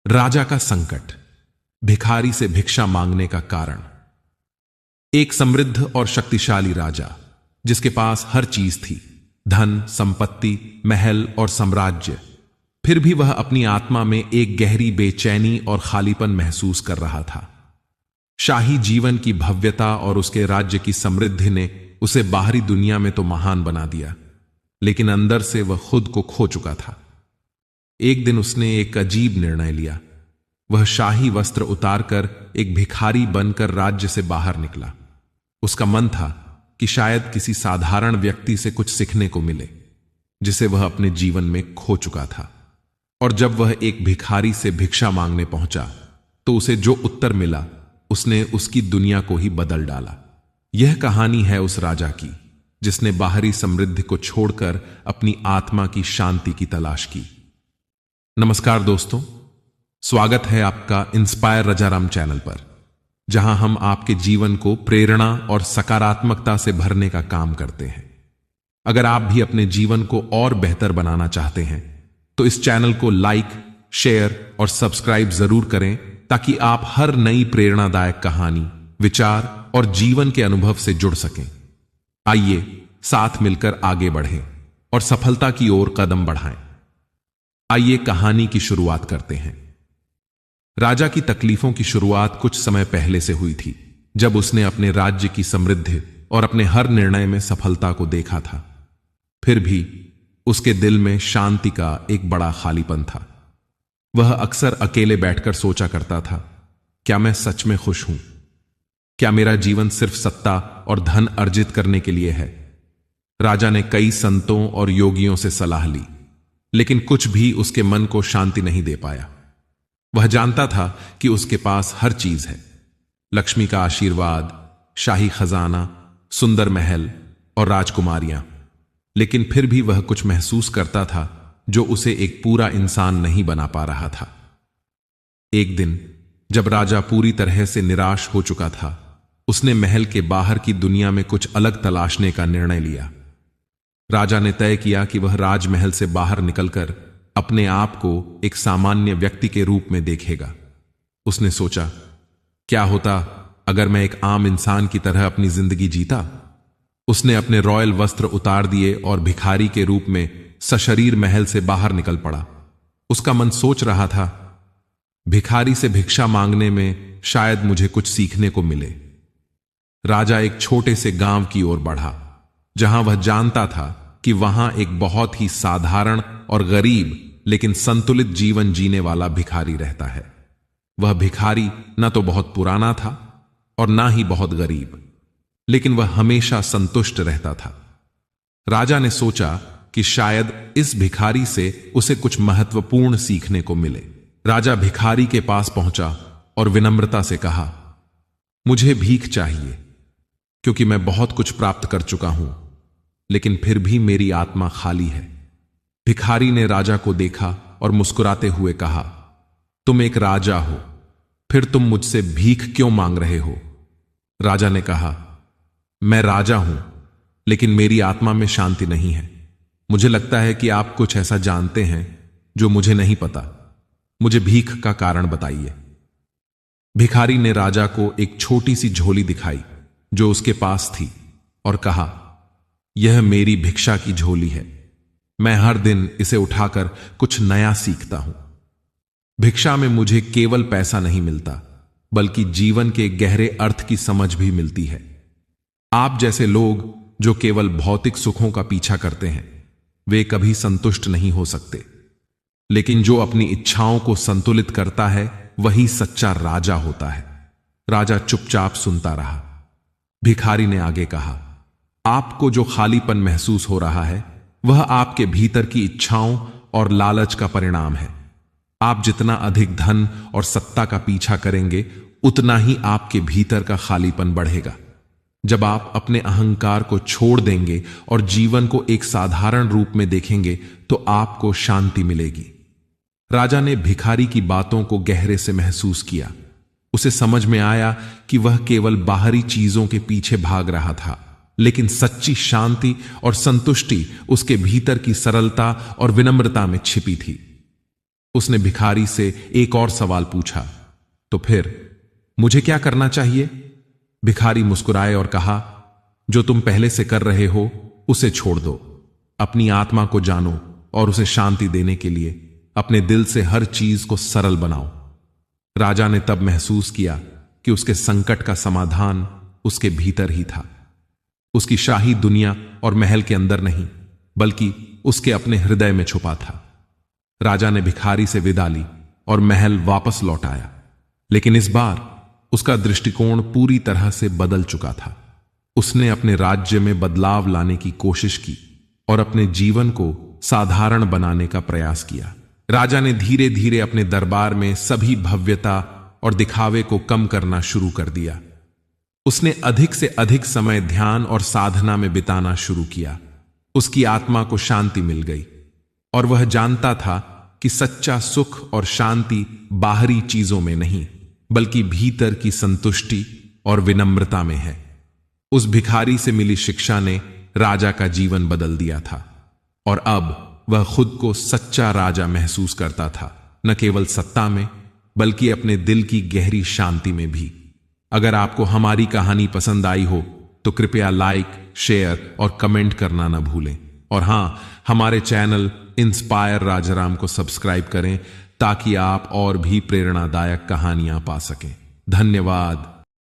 राजा का संकट, भिखारी से भिक्षा मांगने का कारण। एक समृद्ध और शक्तिशाली राजा जिसके पास हर चीज थी, धन, संपत्ति, महल और साम्राज्य, फिर भी वह अपनी आत्मा में एक गहरी बेचैनी और खालीपन महसूस कर रहा था। शाही जीवन की भव्यता और उसके राज्य की समृद्धि ने उसे बाहरी दुनिया में तो महान बना दिया, लेकिन अंदर से वह खुद को खो चुका था। एक दिन उसने एक अजीब निर्णय लिया। वह शाही वस्त्र उतारकर एक भिखारी बनकर राज्य से बाहर निकला। उसका मन था कि शायद किसी साधारण व्यक्ति से कुछ सीखने को मिले जिसे वह अपने जीवन में खो चुका था। और जब वह एक भिखारी से भिक्षा मांगने पहुंचा तो उसे जो उत्तर मिला उसने उसकी दुनिया को ही बदल डाला। यह कहानी है उस राजा की जिसने बाहरी समृद्धि को छोड़कर अपनी आत्मा की शांति की तलाश की। नमस्कार दोस्तों, स्वागत है आपका इंस्पायर रजाराम चैनल पर, जहां हम आपके जीवन को प्रेरणा और सकारात्मकता से भरने का काम करते हैं। अगर आप भी अपने जीवन को और बेहतर बनाना चाहते हैं तो इस चैनल को लाइक, शेयर और सब्सक्राइब जरूर करें ताकि आप हर नई प्रेरणादायक कहानी, विचार और जीवन के अनुभव से जुड़ सकें। आइए साथ मिलकर आगे बढ़ें और सफलता की ओर कदम बढ़ाएं। आइए कहानी की शुरुआत करते हैं। राजा की तकलीफों की शुरुआत कुछ समय पहले से हुई थी, जब उसने अपने राज्य की समृद्धि और अपने हर निर्णय में सफलता को देखा था। फिर भी उसके दिल में शांति का एक बड़ा खालीपन था। वह अक्सर अकेले बैठकर सोचा करता था, क्या मैं सच में खुश हूं? क्या मेरा जीवन सिर्फ सत्ता और धन अर्जित करने के लिए है? राजा ने कई संतों और योगियों से सलाह ली, लेकिन कुछ भी उसके मन को शांति नहीं दे पाया। वह जानता था कि उसके पास हर चीज है, लक्ष्मी का आशीर्वाद, शाही खजाना, सुंदर महल और राजकुमारियां, लेकिन फिर भी वह कुछ महसूस करता था जो उसे एक पूरा इंसान नहीं बना पा रहा था। एक दिन जब राजा पूरी तरह से निराश हो चुका था, उसने महल के बाहर की दुनिया में कुछ अलग तलाशने का निर्णय लिया। राजा ने तय किया कि वह राजमहल से बाहर निकलकर अपने आप को एक सामान्य व्यक्ति के रूप में देखेगा। उसने सोचा, क्या होता अगर मैं एक आम इंसान की तरह अपनी जिंदगी जीता? उसने अपने रॉयल वस्त्र उतार दिए और भिखारी के रूप में सशरीर महल से बाहर निकल पड़ा। उसका मन सोच रहा था, भिखारी से भिक्षा मांगने में शायद मुझे कुछ सीखने को मिले। राजा एक छोटे से गांव की ओर बढ़ा, जहां वह जानता था कि वहां एक बहुत ही साधारण और गरीब लेकिन संतुलित जीवन जीने वाला भिखारी रहता है। वह भिखारी न तो बहुत पुराना था और ना ही बहुत गरीब, लेकिन वह हमेशा संतुष्ट रहता था। राजा ने सोचा कि शायद इस भिखारी से उसे कुछ महत्वपूर्ण सीखने को मिले। राजा भिखारी के पास पहुंचा और विनम्रता से कहा, मुझे भीख चाहिए क्योंकि मैं बहुत कुछ प्राप्त कर चुका हूं, लेकिन फिर भी मेरी आत्मा खाली है। भिखारी ने राजा को देखा और मुस्कुराते हुए कहा, तुम एक राजा हो, फिर तुम मुझसे भीख क्यों मांग रहे हो? राजा ने कहा, मैं राजा हूं, लेकिन मेरी आत्मा में शांति नहीं है। मुझे लगता है कि आप कुछ ऐसा जानते हैं जो मुझे नहीं पता। मुझे भीख का कारण बताइए। भिखारी ने राजा को एक छोटी सी झोली दिखाई जो उसके पास थी और कहा, यह मेरी भिक्षा की झोली है। मैं हर दिन इसे उठाकर कुछ नया सीखता हूं। भिक्षा में मुझे केवल पैसा नहीं मिलता, बल्कि जीवन के गहरे अर्थ की समझ भी मिलती है। आप जैसे लोग जो केवल भौतिक सुखों का पीछा करते हैं, वे कभी संतुष्ट नहीं हो सकते, लेकिन जो अपनी इच्छाओं को संतुलित करता है वही सच्चा राजा होता है। राजा चुपचाप सुनता रहा। भिखारी ने आगे कहा, आपको जो खालीपन महसूस हो रहा है वह आपके भीतर की इच्छाओं और लालच का परिणाम है। आप जितना अधिक धन और सत्ता का पीछा करेंगे, उतना ही आपके भीतर का खालीपन बढ़ेगा। जब आप अपने अहंकार को छोड़ देंगे और जीवन को एक साधारण रूप में देखेंगे तो आपको शांति मिलेगी। राजा ने भिखारी की बातों को गहरे से महसूस किया। उसे समझ में आया कि वह केवल बाहरी चीजों के पीछे भाग रहा था, लेकिन सच्ची शांति और संतुष्टि उसके भीतर की सरलता और विनम्रता में छिपी थी। उसने भिखारी से एक और सवाल पूछा, तो फिर मुझे क्या करना चाहिए? भिखारी मुस्कुराए और कहा, जो तुम पहले से कर रहे हो उसे छोड़ दो। अपनी आत्मा को जानो और उसे शांति देने के लिए अपने दिल से हर चीज को सरल बनाओ। राजा ने तब महसूस किया कि उसके संकट का समाधान उसके भीतर ही था। उसकी शाही दुनिया और महल के अंदर नहीं, बल्कि उसके अपने हृदय में छुपा था। राजा ने भिखारी से विदा ली और महल वापस लौट आया, लेकिन इस बार उसका दृष्टिकोण पूरी तरह से बदल चुका था। उसने अपने राज्य में बदलाव लाने की कोशिश की और अपने जीवन को साधारण बनाने का प्रयास किया। राजा ने धीरे धीरे अपने दरबार में सभी भव्यता और दिखावे को कम करना शुरू कर दिया। उसने अधिक से अधिक समय ध्यान और साधना में बिताना शुरू किया। उसकी आत्मा को शांति मिल गई और वह जानता था कि सच्चा सुख और शांति बाहरी चीजों में नहीं, बल्कि भीतर की संतुष्टि और विनम्रता में है। उस भिखारी से मिली शिक्षा ने राजा का जीवन बदल दिया था और अब वह खुद को सच्चा राजा महसूस करता था, न केवल सत्ता में बल्कि अपने दिल की गहरी शांति में भी। अगर आपको हमारी कहानी पसंद आई हो तो कृपया लाइक, शेयर और कमेंट करना न भूलें। और हां, हमारे चैनल इंस्पायर राजाराम को सब्सक्राइब करें ताकि आप और भी प्रेरणादायक कहानियां पा सकें। धन्यवाद।